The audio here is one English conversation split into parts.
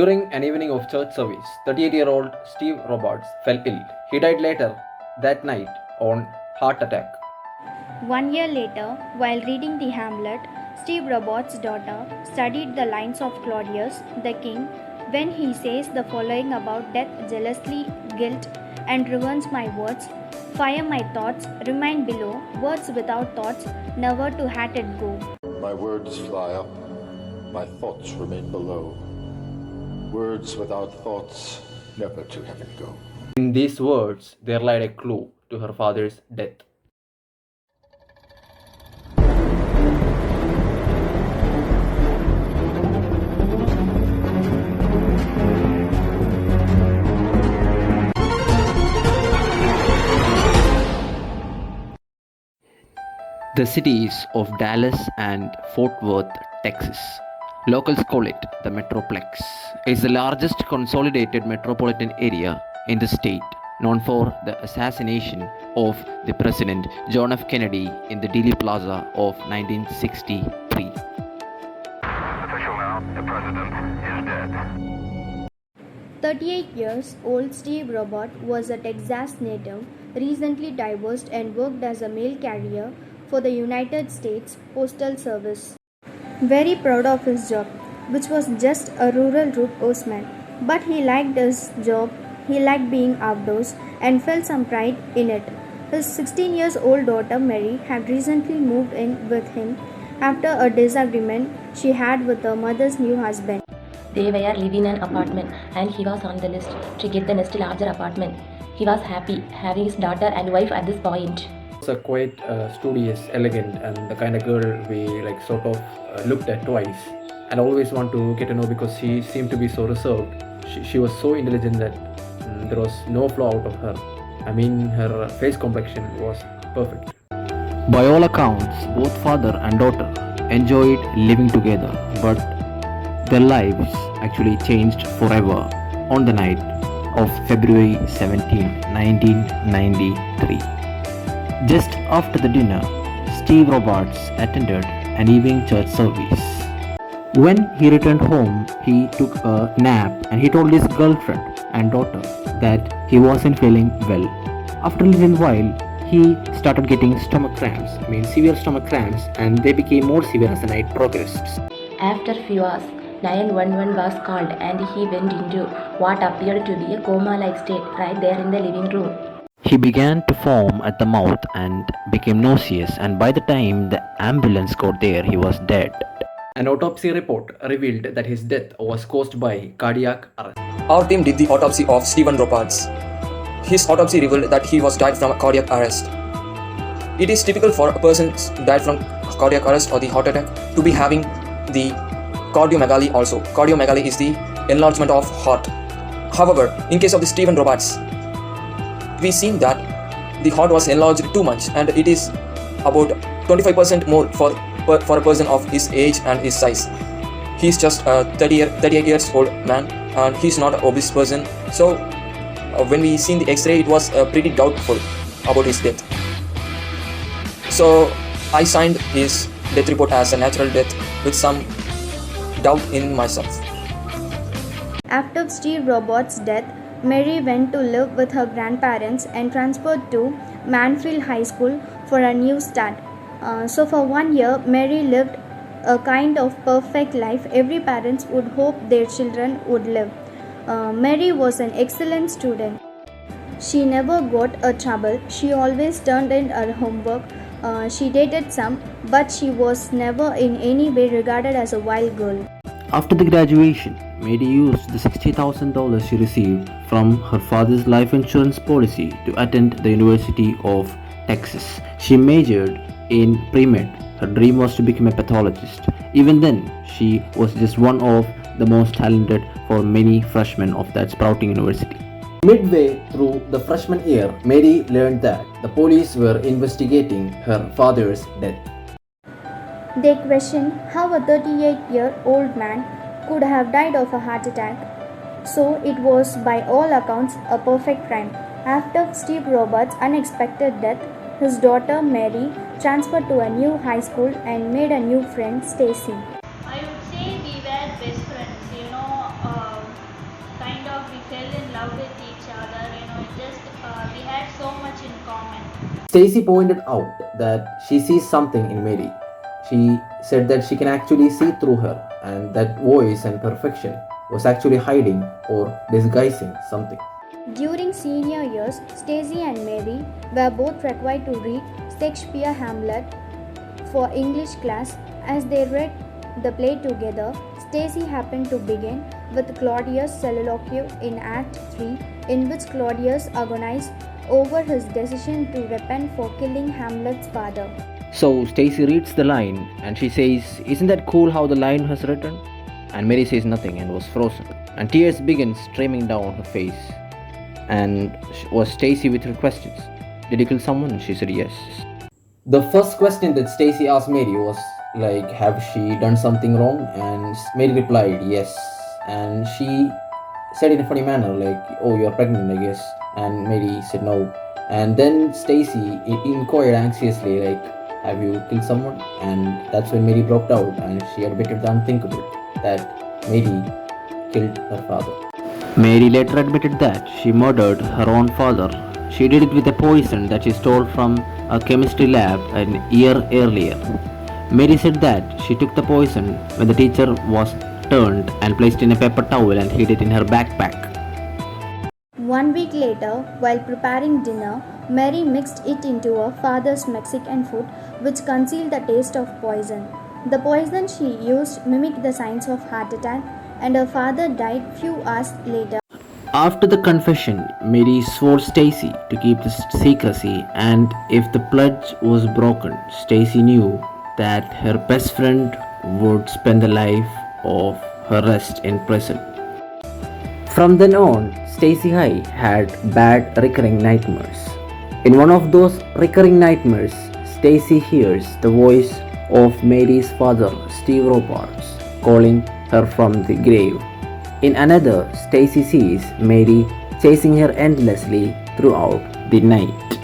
During an evening of church service, 38-year-old Steve Roberts fell ill. He died later that night on heart attack. 1 year later, while reading the Hamlet, Steve Roberts' daughter studied the lines of Claudius, the king, when he says the following about death: jealously, guilt, and ruins my words. Fire my thoughts, remain below. Words without thoughts, never to hat it go. My words fly up, my thoughts remain below. Words without thoughts, never to heaven go. In these words, there lied a clue to her father's death. The cities of Dallas and Fort Worth, Texas, locals call it the Metroplex, is the largest consolidated metropolitan area in the state, known for the assassination of the President John F. Kennedy in the Dealey Plaza of 1963. Official now, the president is dead. 38 years old Steve Robert was a Texas native, recently divorced, and worked as a mail carrier for the United States Postal Service. Very proud of his job, which was just a rural route postman. But he liked his job, he liked being outdoors, and felt some pride in it. His 16 years old daughter Mary had recently moved in with him after a disagreement she had with her mother's new husband. They were living in an apartment and he was on the list to get the next larger apartment. He was happy having his daughter and wife at this point. She was quite studious, elegant, and the kind of girl we looked at twice and always want to get to know because she seemed to be so reserved. She was so intelligent that there was no flaw out of her. I mean, her face complexion was perfect. By all accounts, both father and daughter enjoyed living together, but their lives actually changed forever on the night of February 17, 1993. Just after the dinner, Steve Roberts attended an evening church service. When he returned home, he took a nap and he told his girlfriend and daughter that he wasn't feeling well. After a little while, he started getting severe stomach cramps, and they became more severe as the night progressed. After a few hours, 911 was called and he went into what appeared to be a coma-like state right there in the living room. He began to foam at the mouth and became nauseous, and by the time the ambulance got there, he was dead. An autopsy report revealed that his death was caused by cardiac arrest. Our team did the autopsy of Stephen Roberts. His autopsy revealed that he was died from cardiac arrest. It is typical for a person died from cardiac arrest or the heart attack to be having the cardiomegaly also. Cardiomegaly is the enlargement of heart. However, in case of the Stephen Roberts, we seen that the heart was enlarged too much, and it is about 25% more for a person of his age and his size. He's just a 38 years old man, and he's not an obese person. So when we seen the X-ray, it was pretty doubtful about his death. So I signed his death report as a natural death with some doubt in myself. After Steve Roberts' death, Mary went to live with her grandparents and transferred to Manfield High School for a new start. So for 1 year, Mary lived a kind of perfect life every parent would hope their children would live. Mary was an excellent student. She never got a trouble. She always turned in her homework. She dated some, but she was never in any way regarded as a wild girl. After the graduation, Mary used the $60,000 she received from her father's life insurance policy to attend the University of Texas. She majored in pre-med. Her dream was to become a pathologist. Even then, she was just one of the most talented for many freshmen of that sprouting university. Midway through the freshman year, Mary learned that the police were investigating her father's death. They questioned how a 38-year-old man could have died of a heart attack. So it was by all accounts a perfect crime. After Steve Roberts' unexpected death, his daughter Mary transferred to a new high school and made a new friend, Stacy. I would say we were best friends. fell in love with each other. We had so much in common. Stacy pointed out that she sees something in Mary. She said that she can actually see through her, and that voice and perfection was actually hiding or disguising something. During senior years, Stacy and Mary were both required to read Shakespeare Hamlet for English class. As they read the play together, Stacy happened to begin with Claudius' soliloquy in Act 3, in which Claudius agonized over his decision to repent for killing Hamlet's father. So Stacy reads the line and she says, "Isn't that cool how the line has written?" And Mary says nothing and was frozen. And tears began streaming down her face. And was Stacy with her questions. "Did you kill someone?" She said yes. The first question that Stacy asked Mary was like, "Have she done something wrong?" And Mary replied yes. And she said in a funny manner like, "Oh, you are pregnant, I guess." And Mary said no. And then Stacy inquired anxiously like, "Have you killed someone?" And that's when Mary broke out and she admitted the unthinkable, that Mary killed her father. Mary later admitted that she murdered her own father. She did it with a poison that she stole from a chemistry lab an year earlier. Mary said that she took the poison when the teacher was turned and placed in a paper towel and hid it in her backpack. 1 week later, while preparing dinner, Mary mixed it into her father's Mexican food, which concealed the taste of poison. The poison she used mimicked the signs of heart attack, and her father died few hours later. After the confession, Mary swore Stacy to keep the secrecy, and if the pledge was broken, Stacy knew that her best friend would spend the life of her rest in prison. From then on, Stacy High had bad recurring nightmares. In one of those recurring nightmares, Stacy hears the voice of Mary's father, Steve Robards, calling her from the grave. In another, Stacy sees Mary chasing her endlessly throughout the night.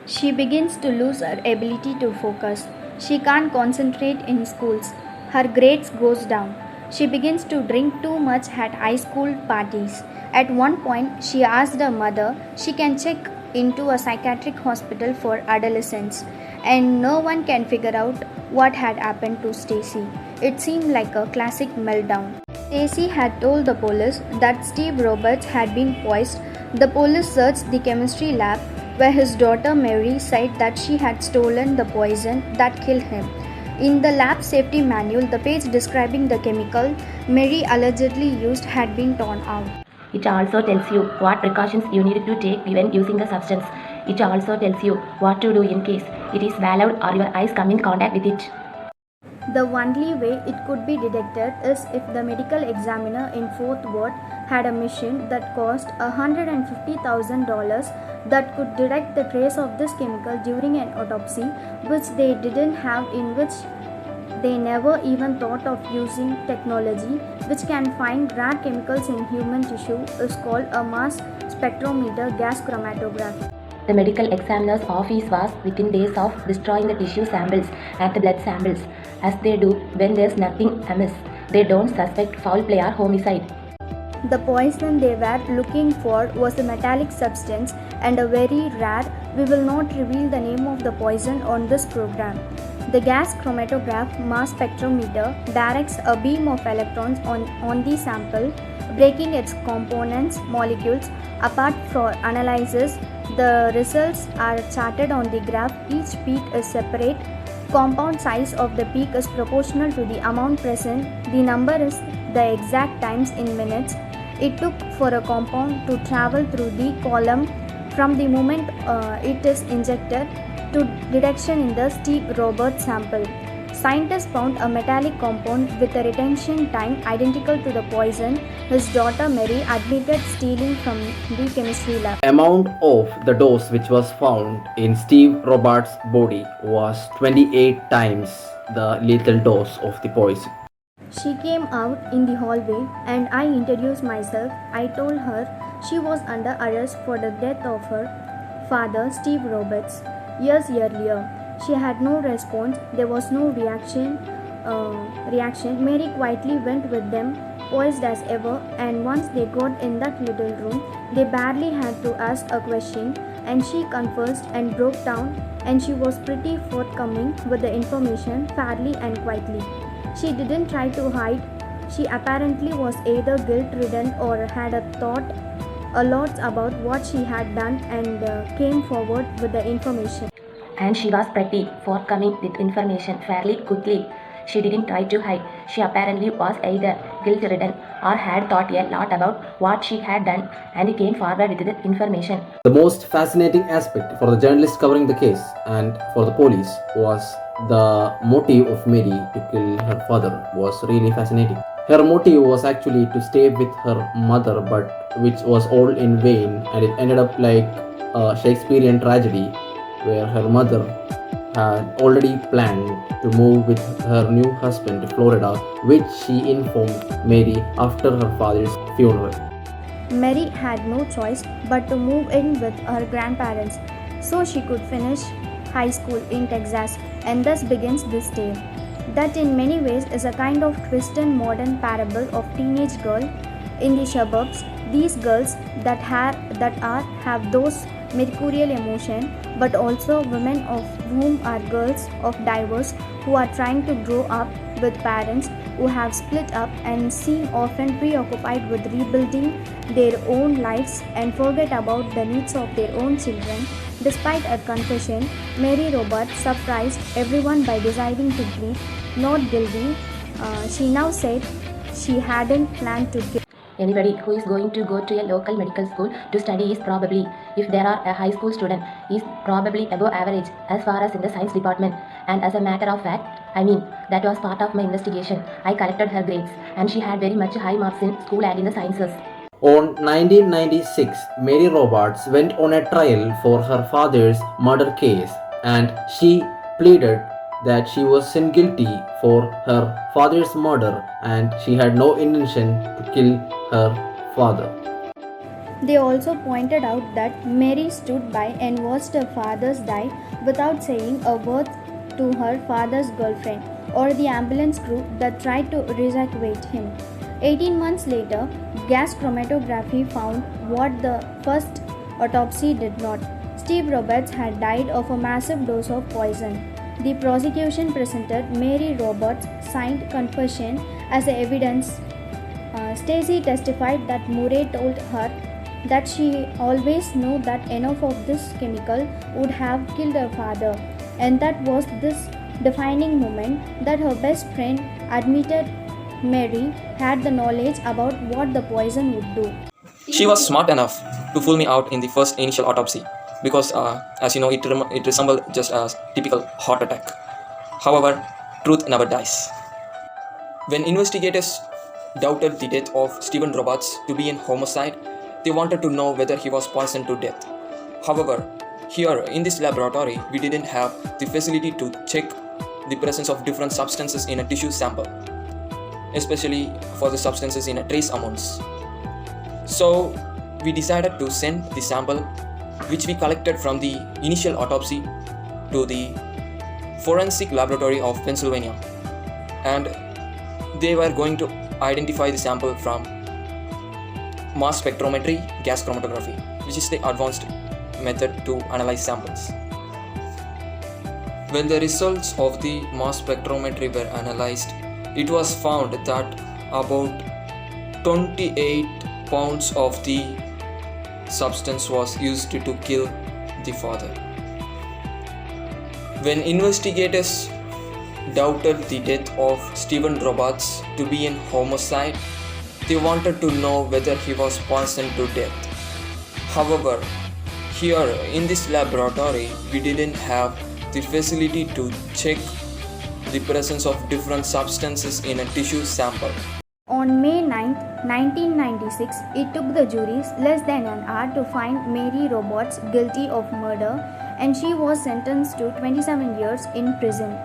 She begins to lose her ability to focus. She can't concentrate in schools. Her grades goes down. She begins to drink too much at high school parties. At one point, she asked her mother she can check into a psychiatric hospital for adolescents, and no one can figure out what had happened to Stacy. It seemed like a classic meltdown. Stacy had told the police that Steve Roberts had been poisoned. The police searched the chemistry lab where his daughter Mary said that she had stolen the poison that killed him. In the lab safety manual, the page describing the chemical Mary allegedly used had been torn out. It also tells you what precautions you need to take when using the substance. It also tells you what to do in case it is swallowed or your eyes come in contact with it. The only way it could be detected is if the medical examiner in 4th Ward had a machine that cost $150,000 that could detect the trace of this chemical during an autopsy, which they didn't have, in which they never even thought of using technology which can find rare chemicals in human tissue is called a mass spectrometer gas chromatograph. The medical examiner's office was within days of destroying the tissue samples and the blood samples, as they do when there's nothing amiss. They don't suspect foul play or homicide. The poison they were looking for was a metallic substance and a very rare. We will not reveal the name of the poison on this program. The gas chromatograph mass spectrometer directs a beam of electrons on the sample, breaking its components, molecules, apart for analysis. The results are charted on the graph. Each peak is separate. Compound size of the peak is proportional to the amount present. The number is the exact times in minutes it took for a compound to travel through the column from the moment it is injected to detection in the Steve Roberts sample. Scientists found a metallic compound with a retention time identical to the poison his daughter Mary admitted stealing from the chemistry lab. Amount of the dose which was found in Steve Roberts' body was 28 times the lethal dose of the poison. She came out in the hallway and I introduced myself. I told her she was under arrest for the death of her father, Steve Roberts, years earlier. She had no response. There was no reaction reaction, Mary quietly went with them, poised as ever, and once they got in that little room, they barely had to ask a question, and she confessed and broke down, and she was pretty forthcoming with the information fairly and quietly. She didn't try to hide. She apparently was either guilt-ridden or had a lot about what she had done and came forward with the information. And she was pretty forthcoming with information fairly quickly. She didn't try to hide. She apparently was either guilt-ridden or had thought a lot about what she had done and came forward with the information. The most fascinating aspect for the journalist covering the case and for the police was the motive of Mary to kill her father was really fascinating. Her motive was actually to stay with her mother, but which was all in vain, and it ended up like a Shakespearean tragedy where her mother had already planned to move with her new husband to Florida, which she informed Mary after her father's funeral. Mary had no choice but to move in with her grandparents so she could finish high school in Texas, and thus begins this tale. That in many ways is a kind of twisted modern parable of teenage girl in the suburbs. These girls that have those mercurial emotion, but also women of whom are girls of divorce who are trying to grow up with parents who have split up and seem often preoccupied with rebuilding their own lives and forget about the needs of their own children. Despite her confession, Mary Roberts surprised everyone by deciding to plead not guilty. She now said she hadn't planned to kill. Anybody who is going to go to a local medical school to study is probably, if there are a high school student, is probably above average as far as in the science department. And as a matter of fact, that was part of my investigation. I collected her grades and she had very much high marks in school and in the sciences. On 1996, Mary Roberts went on a trial for her father's murder case, and she pleaded that she was seen guilty for her father's murder and she had no intention to kill her father. They also pointed out that Mary stood by and watched her father die without saying a word to her father's girlfriend or the ambulance crew that tried to resuscitate him. 18 months later, gas chromatography found what the first autopsy did not. Steve Roberts had died of a massive dose of poison. The prosecution presented Mary Roberts' signed confession as evidence. Stacy testified that Murray told her that she always knew that enough of this chemical would have killed her father, and that was this defining moment that her best friend admitted Mary had the knowledge about what the poison would do. She was smart enough to fool me out in the first initial autopsy because, as you know, it resembled just a typical heart attack. However, truth never dies. When investigators doubted the death of Stephen Roberts to be an homicide, they wanted to know whether he was poisoned to death. However, here in this laboratory, we didn't have the facility to check the presence of different substances in a tissue sample, especially for the substances in a trace amounts. So we decided to send the sample which we collected from the initial autopsy to the forensic laboratory of Pennsylvania, and they were going to identify the sample from mass spectrometry, gas chromatography, which is the advanced method to analyze samples. When the results of the mass spectrometry were analyzed, it was found that about 28 pounds of the substance was used to kill the father. When investigators doubted the death of Stephen Roberts to be an homicide, they wanted to know whether he was poisoned to death. However, here in this laboratory, we didn't have the facility to check the presence of different substances in a tissue sample. On May 9, 1996, it took the juries less than an hour to find Mary Roberts guilty of murder, and she was sentenced to 27 years in prison.